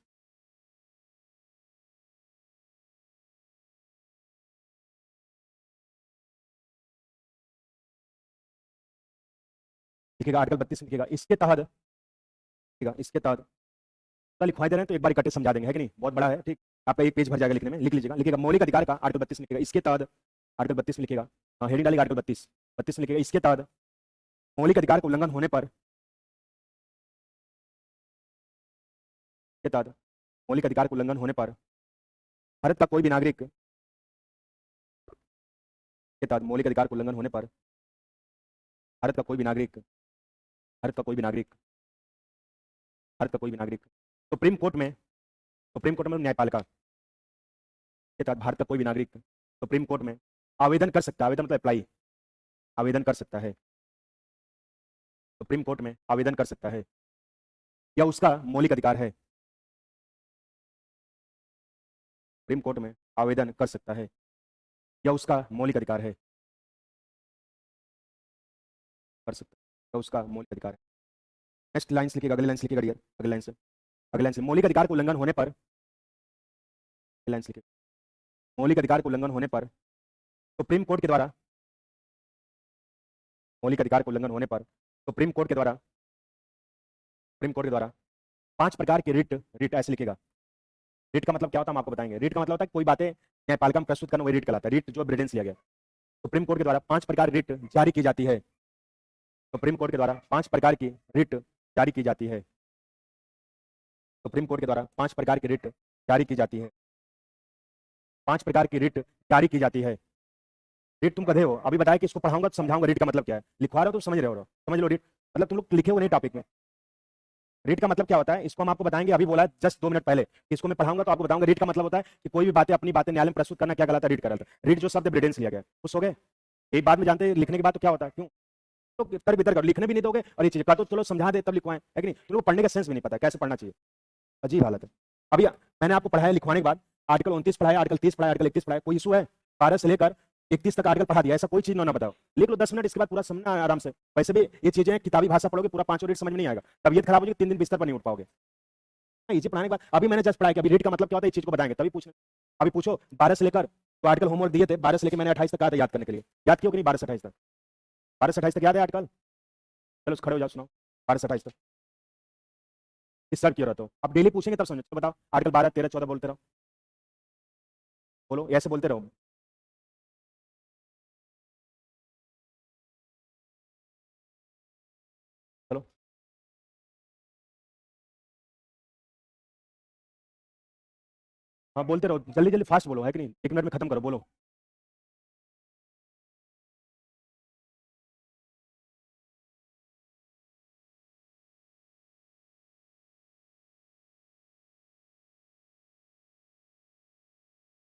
लिखिएगा, आर्टिकल 32 लिखिएगा। इसके तहत लिखिएगा, इसके तहत लिखवाई दे रहे हैं तो एक बार इकट्ठे समझा देंगे, है कि नहीं? बहुत बड़ा है, ठीक। आपका एक पेज भर जाएगा लिखने में, लिख लीजिएगा। लिखिएगा मौलिक अधिकार का आर्टिकल 32 लिखिएगा। इसके तहत आर्टिकल 32 लिखिएगा, हेडिंग डालिएगा आर्टिकल 32। 32 लिखिएगा। इसके तहत मौलिक अधिकार का उल्लंघन होने पर, के तहत मौलिक अधिकार के उल्लंघन होने पर भारत का कोई भी नागरिक के तहत मौलिक अधिकार के उल्लंघन होने पर भारत का कोई भी नागरिक भारत का कोई भी नागरिक भारत का कोई भी नागरिक सुप्रीम कोर्ट में न्यायपालिका के तहत भारत का कोई भी नागरिक सुप्रीम कोर्ट में आवेदन कर सकता है। आवेदन मतलब अप्लाई, आवेदन कर सकता है। सुप्रीम कोर्ट में आवेदन कर सकता है, या उसका मौलिक अधिकार है। सुप्रीम कोर्ट में आवेदन कर सकता है, या उसका मौलिक अधिकार है। कर सकता है या उसका मौलिक अधिकार है। नेक्स्ट लाइन लिखिएगा, अगली लाइन लिखिएगा डियर, अगली लाइन से मौलिक अधिकार के उल्लंघन होने पर, लाइन लिखिएगा, मौलिक अधिकार के उल्लंघन होने पर सुप्रीम कोर्ट के द्वारा, मौलिक अधिकार के उल्लंघन होने पर सुप्रीम कोर्ट के द्वारा 5 प्रकार के रिट ऐसे लिखेगा। रिट का मतलब क्या होता है हम आपको बताएंगे। रिट का मतलब होता है कोई बातें न्यायपालिका में प्रस्तुत करना, वही रिट कहलाता है। रिट जो ब्रिडेंस लिया गया। सुप्रीम कोर्ट के द्वारा 5 प्रकार रिट जारी की जाती है। सुप्रीम कोर्ट के द्वारा 5 प्रकार की रिट जारी की जाती है। सुप्रीम कोर्ट के द्वारा 5 प्रकार की रिट जारी की जाती है। 5 प्रकार की रिट जारी की जाती है। रिट तुम गधे हो, अभी बताया कि इसको पढ़ाऊंगा तो समझाऊंगा रिट का मतलब क्या है। लिखवा रहे हो तो समझ रहे हो, समझ लो। रिट मतलब तुम लोग लिखे हो नहीं टॉपिक में। रिट का मतलब क्या होता है इसको हम आपको बताएंगे, अभी बोला है जस्ट 2 मिनट पहले। इसको मैं पढ़ाऊंगा तो आपको बताऊंगा। रिट का मतलब होता है कि कोई भी बातें अपनी बातें न्यायालय में प्रस्तुत करना, क्या कहलाता है? रिट कहलाता है। रिट जो शब्द ब्रिडेंस लिया गया। खुश हो गए? एक बात में जानते हैं लिखने के बाद तो क्या होता है, क्यों तो तर बितर कर लिखने भी नहीं दोगे, और ये चीज का तो चलो समझा दे तब लिखवाएं, है कि नहीं? तुम लोग पढ़ने का सेंस भी नहीं पता कैसे पढ़ना चाहिए, अजीब हालत है। अभी मैंने आपको पढ़ाया लिखवाने के बाद आर्टिकल 29 पढ़ाया, आर्टिकल 30 पढ़ाया, आर्टिकल 31 पढ़ाया। कोई इशू है? 12 से लेकर 31 तक आर्टिकल पढ़ा दिया, ऐसा कोई चीज ना बताओ। लिख लो 10 मिनट, इसके बाद पूरा समझना आराम से। वैसे भी ये चीजें किताबी भाषा पढ़ोगे पूरा 5 रिट समझ में नहीं आएगा, तबीयत खराब हो जाएगी, 3 दिन बिस्तर पर नहीं उठ पाओगे। इजी पढ़ाने के बाद अभी मैंने जस्ट पढ़ाया कि अभी रिट का मतलब क्या होता है, इस चीज को बताएंगे तभी पूछना। अभी पूछो 12 से लेकर, तो आर्टिकल होमवर्क दिए थे 12 से लेकर मैंने 28 तक कहा था याद करने के लिए। याद किया कि नहीं? 12 से 28 तक, 12 से 28 तक याद है आर्टिकल? चलो खड़े हो जाओ, सुनाओ 12 से 28 तक इस सर क्यों रहते हो? अब डेली पूछेंगे तब समझो। तो बताओ आर्टिकल 12 13 14 बोलते रहो, बोलो ऐसे बोलते रहो। चलो हाँ बोलते रहो, जल्दी जल्दी फास्ट बोलो, है कि नहीं? 1 मिनट में खत्म करो, बोलो।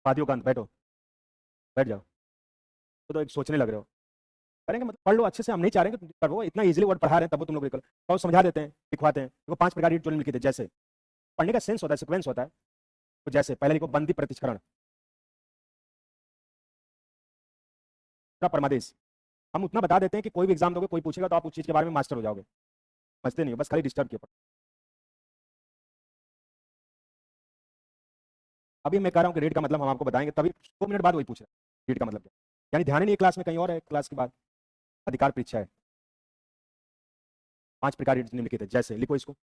वादियों का अंत, बैठो, बैठ जाओ। तो एक सोचने लग रहे हो, करेंगे मतलब पढ़ लो अच्छे से, हम नहीं चाह रहे कि तुम पढ़ो, इतना इजीली वर्ड पढ़ा रहे हैं तब वो तुम लोग और समझा देते हैं, लिखवाते हैं। देखो 5 प्रकार की जो लिखे थे, जैसे पढ़ने का सेंस होता है, सीक्वेंस होता है। तो जैसे पहले लिखो बंदी प्रतिष्करण, परमादेश। हम उतना बता देते हैं कि कोई भी एग्जाम दोगे, कोई पूछेगा तो आप उस चीज के बारे में मास्टर हो जाओगे, समझते नहीं हो, बस खाली डिस्टर्ब किया। अभी मैं कह रहा हूँ कि रीड का मतलब हम आपको बताएंगे, तभी 2 मिनट बाद वही पूछ रहे हैं रीड का मतलब क्या, यानी ध्यान ही नहीं क्लास में, कहीं और है क्लास के बाद। अधिकार परीक्षा है, 5 प्रकार निम्नलिखित है, जैसे लिखो इसको।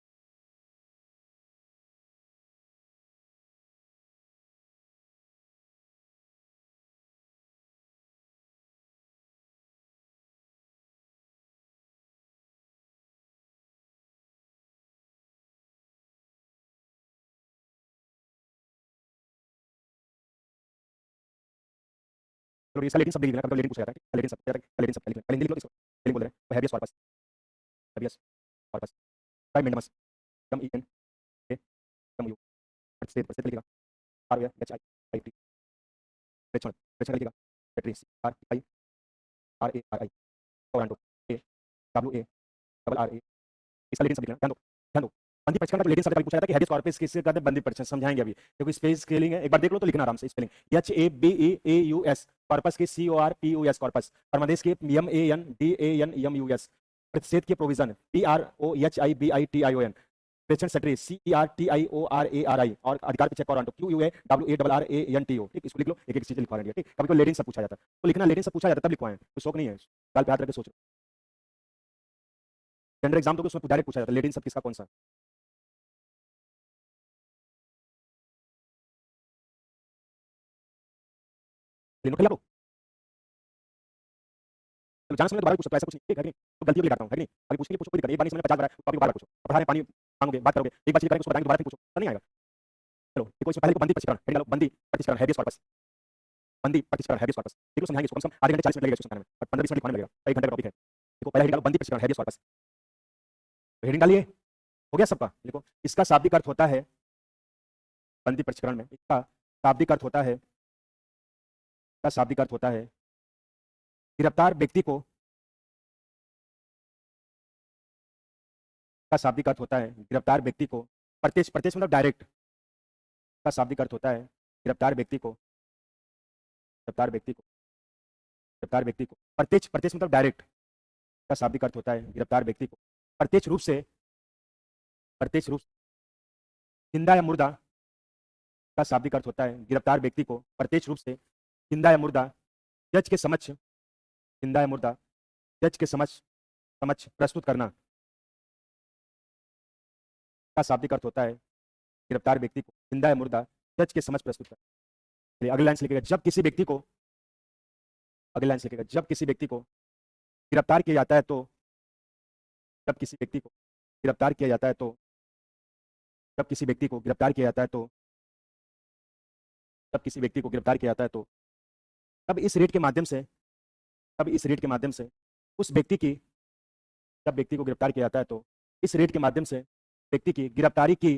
चलो इसका लेकिन सब लिख देना, कभी लेकिन पूछा जाता है, लेकिन सब लेकिन सब लिख लिख लो इसको, लेकिन बोल रहे हैं habeas corpus, habeas corpus, prime mandamus, कम ईएन ए, कम यू, स्टेट पर लिखेगा, R H I I T, प्रेक्षण प्रेक्षण लिखेगा, बैटरी R I R A R I, टोरंटो A W A double R A, इसका लेकिन सब लिखना, ध्यान दो। बंदी परीक्षण का लेकिन शब्द कभी पूछा जाता है कि हैबियस कॉर्पस किससे कहते हैं, बंदी परीक्षण समझाएंगे अभी, क्योंकि स्पेस स्केलिंग है, एक बार देख लो तो लिखना आराम से spelling, H A B E A U S, corpus के C O R P U S, corpus, परमादेश के M A N D A M U S एस, प्रतिषेध के prohibition P R O H I B I T I O N, प्रेक्षण सेक्रेटरी C E R T I O R A R I, और अधिकार परीक्षक टोरंटो Q U A W A double R A N T O, ठीक, इसको लिख लो, एक एक चीज लिखवा लेंगे, ठीक। कभी कोई लेडिन सब पूछा जाता है तो लिखना, लेडिन सब पूछा जाता है तब लिखवाएं, कोई शौक नहीं है, गाल पे हाथ रख के सोच लो। जनरल एग्जाम तो उसमें डायरेक्ट पूछा जाता है लेडिन सब किसका कौन सा। लेनो खिला दो, तो चांस में दोबारा पूछ सकते हो, ऐसा कुछ नहीं है, तो गलती भी काटता हूं, है नहीं, अभी पूछने के लिए पूछो, कोई दिक्कत नहीं, एक बार नहीं समझ में 50 बार कॉपी बार पूछो, पढ़ा रहे पानी मांगोगे, बात करोगे, एक बार चीज करेंगे उसको बताएंगे, दोबारा फिर पूछो, तो नहीं आएगा। चलो देखो इसमें पहले को बंदी प्रतिष्करण, हेड डालो, बंदी प्रतिष्करण हैबियस कॉर्पस, बंदी प्रतिष्करण हैबियस कॉर्पस, देखो समझाएंगे इसको, कम से कम आधे घंटे 40 मिनट लगेगा इसको समझाने में, और 15-20 मिनट लिखवाने लगेगा, 1 घंटे का टॉपिक है। देखो पहले हेडिंग डालो, बंदी प्रतिष्करण हैबियस कॉर्पस, तो हेडिंग डालिए, हो गया सबका। देखो इसका शाब्दिक अर्थ होता है, बंदी प्रतिष्करण में इसका शाब्दिक अर्थ होता है, इसका शाब्दिक अर्थ होता है गिरफ्तार व्यक्ति को, का शाब्दिक अर्थ होता है गिरफ्तार व्यक्ति को, प्रत्यक्ष, प्रत्यक्ष मतलब डायरेक्ट, का शाब्दिक अर्थ होता है गिरफ्तार व्यक्ति को, गिरफ्तार व्यक्ति को, गिरफ्तार व्यक्ति को, प्रत्यक्ष, प्रत्यक्ष मतलब डायरेक्ट, का शाब्दिक अर्थ होता है गिरफ्तार व्यक्ति को प्रत्यक्ष रूप से, प्रत्यक्ष रूप जिंदा या मुर्दा, का शाब्दिक अर्थ होता है गिरफ्तार व्यक्ति को प्रत्यक्ष रूप से जिंदा या मुर्दा जज के समक्ष, जिंदा या मुर्दा जज के समक्ष, समक्ष प्रस्तुत करना, का शाब्दिक अर्थ होता है गिरफ्तार व्यक्ति को जिंदा या मुर्दा जज के समक्ष प्रस्तुत करना। चलिए अगली लाइन से लिखेगा, जब किसी व्यक्ति को, अगली लाइन से लिखेगा, जब किसी व्यक्ति को गिरफ्तार किया जाता है तो, जब किसी व्यक्ति को गिरफ्तार किया जाता है तो, जब किसी व्यक्ति को गिरफ्तार किया जाता है तो, जब किसी व्यक्ति को गिरफ्तार किया जाता है तो, तब इस रेट के माध्यम से, तब इस रेट के माध्यम से उस व्यक्ति की, जब व्यक्ति को गिरफ्तार किया जाता है तो इस रेट के माध्यम से व्यक्ति की गिरफ्तारी की,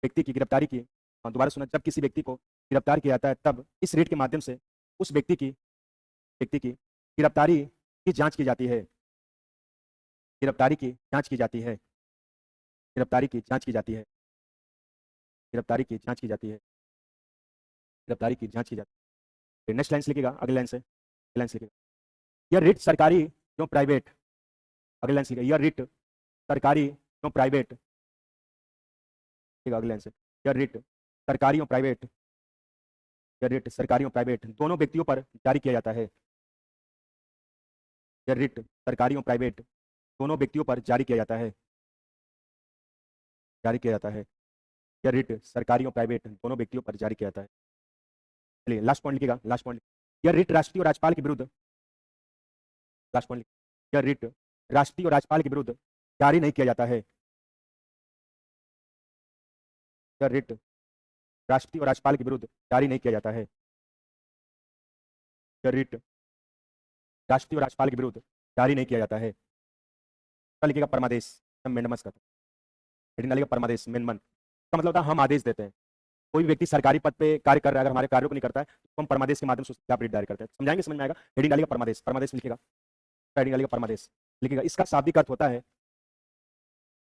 व्यक्ति की गिरफ्तारी की, दोबारा सुना, जब किसी व्यक्ति को गिरफ्तार किया जाता है तब इस रेट के माध्यम से उस व्यक्ति की, व्यक्ति की गिरफ्तारी की जांच की जाती है, गिरफ्तारी की जांच की जाती है, गिरफ्तारी की जांच की जाती है, गिरफ्तारी की जांच की जाती है, गिरफ्तारी की जांच की जाती है। नेक्स्ट लाइन से लिखेगा, अगली लाइन से, अगली लाइन से लिखेगा, यह रिट सरकारी क्यों प्राइवेट, अगली लाइन से लिखेगा, यह रिट सरकारी क्यों प्राइवेट, अगली लाइन से, यह रिट सरकारी और प्राइवेट, यह रिट सरकारी और प्राइवेट दोनों व्यक्तियों पर जारी किया जाता है, यह रिट सरकारी और प्राइवेट दोनों व्यक्तियों पर जारी किया जाता है, जारी किया जाता है, यह रिट सरकारी और प्राइवेट दोनों व्यक्तियों पर जारी किया जाता है। चलिए लास्ट पॉइंट लिखिएगा, लास्ट पॉइंट, यह रिट राष्ट्रीय और राज्यपाल के विरुद्ध, लास्ट पॉइंट, यह रिट राष्ट्रीय और राज्यपाल के विरुद्ध जारी नहीं किया जाता है, यह रिट राष्ट्रपति और राज्यपाल के विरुद्ध जारी नहीं किया जाता है, यह रिट राष्ट्रपति और राज्यपाल के विरुद्ध जारी नहीं किया जाता है। लिखेगा परमादेश, मेंडमस का हेडिंग डालेगा, परमादेश मेनमन, का मतलब होता है हम आदेश देते हैं, कोई भी व्यक्ति सरकारी पद पे कार्य कर रहा है, अगर हमारे कार्यों को नहीं करता है तो हम परमादेश के माध्यम से उसके खिलाफ रिट दायर करते हैं। समझाएंगे, समझ में आएगा। हेडिंग डालिएगा परमादेश, परमादेश लिखिएगा, हेडिंग डालिएगा परमादेश लिखिएगा। इसका शाब्दिक अर्थ होता है,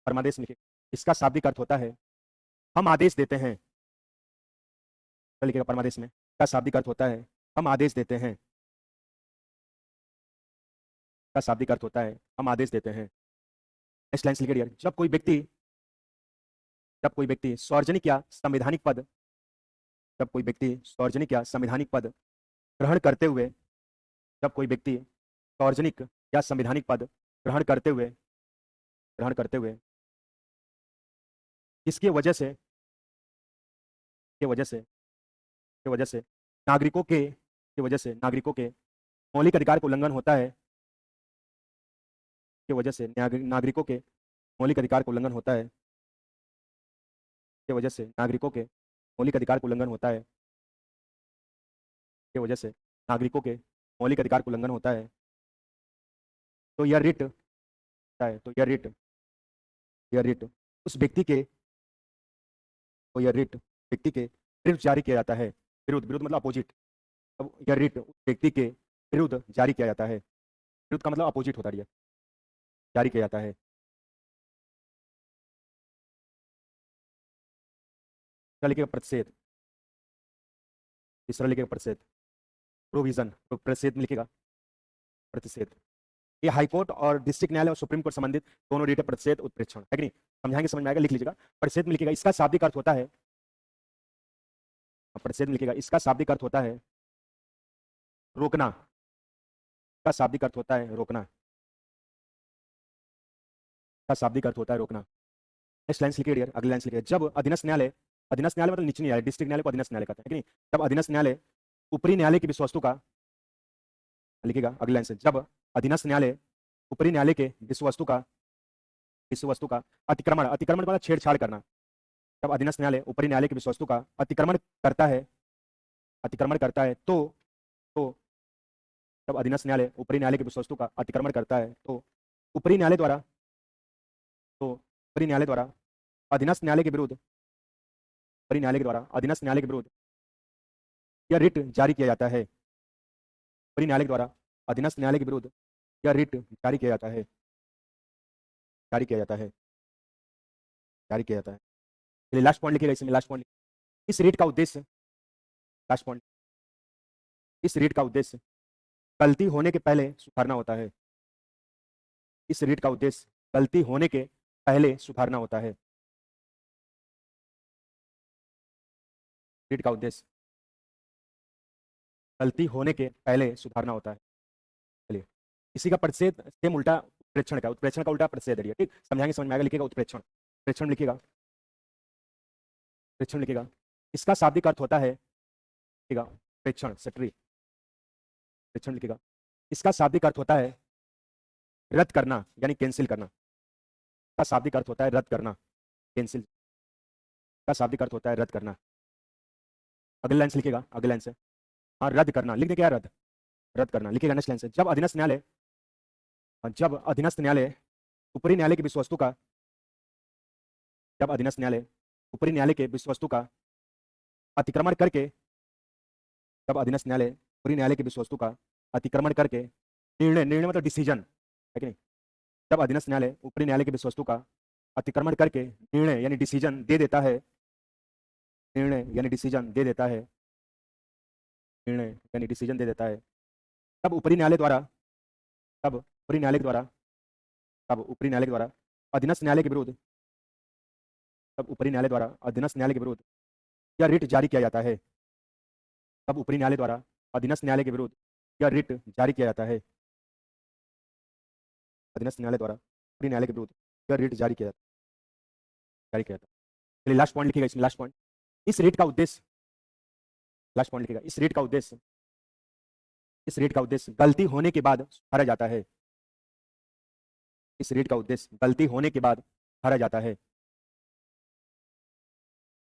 परमादेश लिखिएगा, इसका शाब्दिक अर्थ होता है हम आदेश देते हैं। लिखिएगा परमादेश में, इसका शाब्दिक अर्थ होता है हम आदेश देते हैं। इसका शाब्दिक अर्थ होता है हम आदेश देते हैं। नेक्स्ट लाइन लिखिए डियर, जब कोई व्यक्ति सार्वजनिक या संवैधानिक पद, जब कोई व्यक्ति सार्वजनिक या संवैधानिक पद ग्रहण करते हुए, जब कोई व्यक्ति सार्वजनिक या संवैधानिक पद ग्रहण करते हुए इसकी वजह से नागरिकों के मौलिक अधिकार का उल्लंघन होता है, की वजह से नागरिकों के मौलिक अधिकार का उल्लंघन होता है, की वजह से नागरिकों के मौलिक अधिकार का उल्लंघन होता है, की वजह से नागरिकों के मौलिक अधिकार का उल्लंघन होता है, तो यह रिट होता है, तो यह रिट उस व्यक्ति के, तो यह रिट व्यक्ति के विरुद्ध जारी किया जाता है। विरुद्ध मतलब अपोजिट। अब यह रिट उस व्यक्ति के विरुद्ध जारी किया जाता है। विरुद्ध का मतलब अपोजिट होता है, जारी किया जाता है। लिखिएगा प्रतिषेध, तीसरा लिखिएगा प्रतिषेध, प्रोविजन, तो प्रतिषेध में लिखिएगा प्रतिषेध। ये हाईकोर्ट और डिस्ट्रिक्ट न्यायालय और सुप्रीम कोर्ट संबंधित दोनों रिट है, प्रतिषेध उत्प्रेक्षण, है कि नहीं? समझाएंगे, समझ में आएगा, लिख लीजिएगा। प्रतिषेध में लिखिएगा, इसका शाब्दिक अर्थ होता है, प्रतिषेध में लिखिएगा, इसका शाब्दिक अर्थ होता है रोकना। इसका शाब्दिक अर्थ होता है रोकना। इसका शाब्दिक अर्थ होता है रोकना। नेक्स्ट लाइन लिखिए डियर, अगली लाइन लिखिए, जब अधीनस्थ न्यायालय, अधीनस्थ न्यायालय मतलब निचले न्यायालय, डिस्ट्रिक्ट न्यायालय को अधीनस्थ न्यायालय कहते हैं, कि नहीं? जब अधीनस्थ न्यायालय ऊपरी न्यायालय की विषय वस्तु का, लिखिएगा अगली लाइन से, जब अधीनस्थ न्यायालय ऊपरी न्यायालय के विषय वस्तु का अतिक्रमण, अतिक्रमण मतलब छेड़छाड़ करना, जब अधीनस्थ न्यायालय ऊपरी न्यायालय की विषय वस्तु का अतिक्रमण करता है, तो जब अधीनस्थ न्यायालय ऊपरी न्यायालय की विषय वस्तु का अतिक्रमण करता है, तो ऊपरी न्यायालय द्वारा अधीनस्थ न्यायालय के विरुद्ध, ऊपरी न्यायालय के द्वारा अधीनस्थ न्यायालय के विरुद्ध यह रिट जारी किया जाता है। ऊपरी न्यायालय के द्वारा अधीनस्थ न्यायालय के विरुद्ध यह रिट जारी किया जाता है, जारी किया जाता है, जारी किया जाता है। चलिए लास्ट पॉइंट लिखिएगा, इसमें लास्ट पॉइंट, इस रिट का उद्देश्य, लास्ट पॉइंट, इस रिट का उद्देश्य गलती होने के पहले सुधारना होता है। इस रिट का उद्देश्य गलती होने के पहले सुधारना होता है। रिट का उद्देश्य गलती होने के पहले सुधारना होता है। चलिए, इसी का प्रतिषेध सेम उल्टा उत्प्रेक्षण का, उत्प्रेक्षण का उल्टा प्रतिषेध है, ठीक? समझाएंगे, समझ में आएगा। लिखिएगा उत्प्रेक्षण, उत्प्रेक्षण लिखिएगा, उत्प्रेक्षण लिखिएगा। इसका शाब्दिक अर्थ होता है, लिखिएगा उत्प्रेक्षण, सटरी, उत्प्रेक्षण लिखिएगा। इसका शाब्दिक अर्थ होता है रद्द करना, यानी कैंसिल करना। इसका शाब्दिक अर्थ होता है रद्द करना, कैंसिल। इसका शाब्दिक अर्थ होता है रद्द करना। अगली लाइन से लिखिएगा, अगली लाइन से, हाँ रद्द करना लिख दे, क्या रद्द, रद्द करना लिखिएगा। नेक्स्ट लाइन से, जब अधीनस्थ न्यायालय, जब अधीनस्थ न्यायालय ऊपरी न्यायालय की विषय वस्तु का, जब अधीनस्थ न्यायालय ऊपरी न्यायालय के विषय वस्तु का अतिक्रमण करके, जब अधीनस्थ न्यायालय ऊपरी न्यायालय के विषय वस्तु का अतिक्रमण करके निर्णय, निर्णय मतलब डिसीजन, है कि नहीं? जब अधीनस्थ न्यायालय ऊपरी न्यायालय की विषय वस्तु का अतिक्रमण करके निर्णय यानी डिसीजन दे देता है, निर्णय यानी डिसीजन दे देता है, निर्णय यानी डिसीजन दे देता है, तब ऊपरी न्यायालय द्वारा, तब ऊपरी न्यायालय द्वारा, तब ऊपरी न्यायालय द्वारा अधीनस्थ न्यायालय के विरुद्ध, तब ऊपरी न्यायालय द्वारा अधीनस्थ न्यायालय के विरुद्ध यह रिट जारी किया जाता है। तब ऊपरी न्यायालय द्वारा अधीनस्थ न्यायालय के विरुद्ध यह रिट जारी किया जाता है। अधीनस्थ न्यायालय द्वारा ऊपरी न्यायालय के विरुद्ध यह रिट जारी किया जाता है। चलिए लास्ट पॉइंट लिखिएगा, इसमें लास्ट पॉइंट, इस रिट का उद्देश्य, लास्ट पॉइंट लिखिएगा, इस रिट का उद्देश्य, इस रिट का उद्देश्य गलती होने के बाद सुधारा जाता है। इस रिट का उद्देश्य गलती होने के बाद सुधारा जाता है।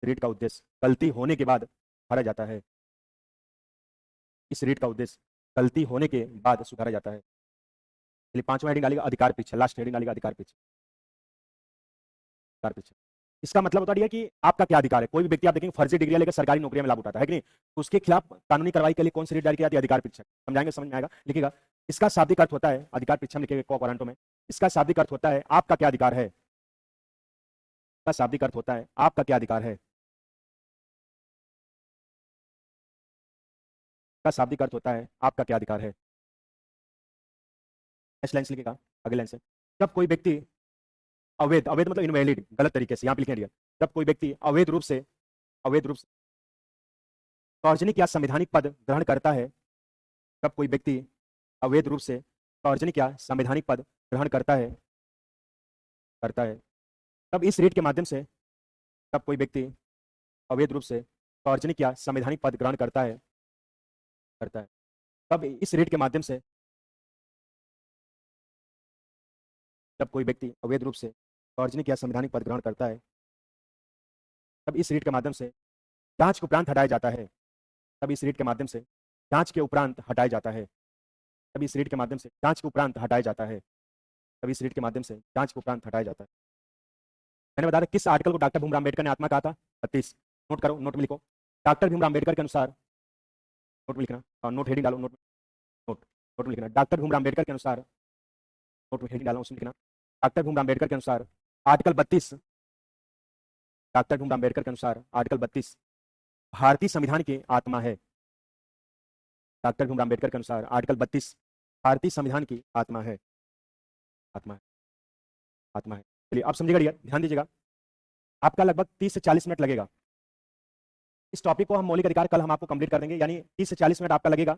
रिट का उद्देश्य गलती होने के बाद सुधारा जाता है। इस रिट का उद्देश्य गलती होने के बाद सुधारा जाता है। चलिए पांचवा हेडिंग डालिएगा अधिकार पीछे, लास्ट हेडिंग डालिएगा अधिकार पीछे, अधिकार पीछे। इसका मतलब होता है कि आपका क्या अधिकार है। कोई भी व्यक्ति आप देखेंगे फर्जी डिग्री लेकर सरकारी नौकरी में लाभ उठाता है कि नहीं, तो उसके खिलाफ कानूनी कार्रवाई के लिए कौन सी रीट जारी की जाती है? अधिकार परीक्षक। समझाएंगे, समझ में आएगा, लिखिएगा। इसका शाब्दिक अर्थ होता है, अधिकार परीक्षा में लिखिएगा को वारंटो में। इसका शाब्दिक अर्थ होता है आपका क्या अधिकार है। इसका शाब्दिक अर्थ होता है आपका क्या अधिकार है। इसका शाब्दिक अर्थ होता है आपका क्या अधिकार है। नेक्स्ट लाइन से लिखिएगा, अगले लाइन से। जब कोई व्यक्ति अवैध, अवैध मतलब इनवैलिड, गलत तरीके से, यहाँ पे लिखेंगे, जब कोई व्यक्ति अवैध रूप से सार्वजनिक या संवैधानिक पद ग्रहण करता है, जब कोई व्यक्ति अवैध रूप से सार्वजनिक या संवैधानिक पद ग्रहण करता है तब इस रीट के माध्यम से, तब कोई व्यक्ति अवैध रूप से सार्वजनिक या संवैधानिक पद ग्रहण करता है तब इस रीट के माध्यम से, जब कोई व्यक्ति अवैध रूप से सार्वजनिक या संवैधानिक पद ग्रहण करता है तब इस रीट के माध्यम से जांच के उपरांत हटाया जाता है। तब इस रीट के माध्यम से जांच के उपरांत हटाया जाता है। तब इस रीट के माध्यम से जांच के उपरांत हटाया जाता है। तब इस रीट के माध्यम से जांच के उपरांत हटाया जाता है। मैंने बताया किस आर्टिकल को डॉक्टर भीमराव अम्बेडकर ने आत्मा कहा था? 32। नोट करो, नोट में लिखो। डॉक्टर भीमराव अम्बेडकर के अनुसार, नोट में लिखना, नोट हेडिंग डालो, नोट में लिखना। डॉक्टर भीमराव अम्बेडकर के अनुसार, नोट में हेडिंग डालो, उसमें लिखना। डॉक्टर भीमराव अम्बेडकर के अनुसार आर्टिकल 32, डॉक्टर भीमराव अम्बेडकर के अनुसार आर्टिकल 32 भारतीय संविधान की आत्मा है। डॉक्टर भीमराव अम्बेडकर के अनुसार आर्टिकल 32 भारतीय संविधान की आत्मा है। आत्मा है। चलिए आप समझिएगा, ध्यान दीजिएगा। आपका लगभग 30 से 40 मिनट लगेगा। इस टॉपिक को हम मौलिक अधिकार कल हम आपको कंप्लीट कर देंगे, यानी 30 से 40 मिनट आपका लगेगा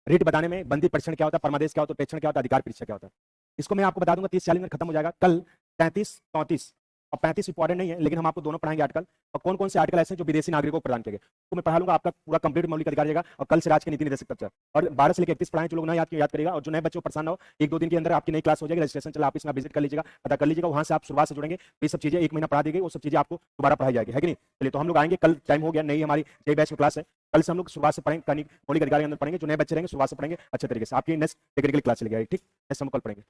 रीट बताने में। बंदी परीक्षण क्या होता है, परमादेश क्या होता है, प्रेक्षण क्या होता है, अधिकार परीक्षा क्या होता है, इसको मैं आपको बता दूंगा। 30-40 मिनट खत्म हो जाएगा। कल 33, 34 और 35 इंपॉर्टेंट नहीं है, लेकिन हम आपको दोनों पढ़ाएंगे आर्टिकल, और कौन कौन से आर्टिकल ऐसे हैं जो विदेशी नागरिकों को प्रदान किए गए, तो मैं पढ़ा लूंगा। आपका पूरा कंप्लीट मौलिक अधिकार रहेगा। और कल से राज के नीति निर्देशक तक और 12 से लेकर 31 पढ़ाएं। जो लोग ना याद करेगा, और जो नए बच्चों परेशान हो, 1-2 दिन के अंदर आपकी नई क्लास हो जाएगी। रजिस्ट्रेशन चला, ऑफिस में विजिट कर लीजिएगा, पता कर लीजिएगा, वहां से आप शुरुआत से जुड़ेंगे। ये सब चीजें 1 महीना पढ़ा दी गई, वो सब चीजें आपको दोबारा पढ़ाई जाएगी, है कि नहीं। चलिए तो हम लोग आएंगे कल, टाइम हो गया। नई हमारी नई बैच में क्लास है, कल से हम लोग शुरुआत से पढ़ेंगे, मौलिक अधिकार के अंदर पढ़ेंगे। जो नए बच्चे रहेंगे शुरुआत से पढ़ेंगे अच्छे तरीके से। आपकी नेक्स्ट टेक्निकल क्लास चली जाएगी, ठीक। नेक्स्ट हम कल पढ़ेंगे।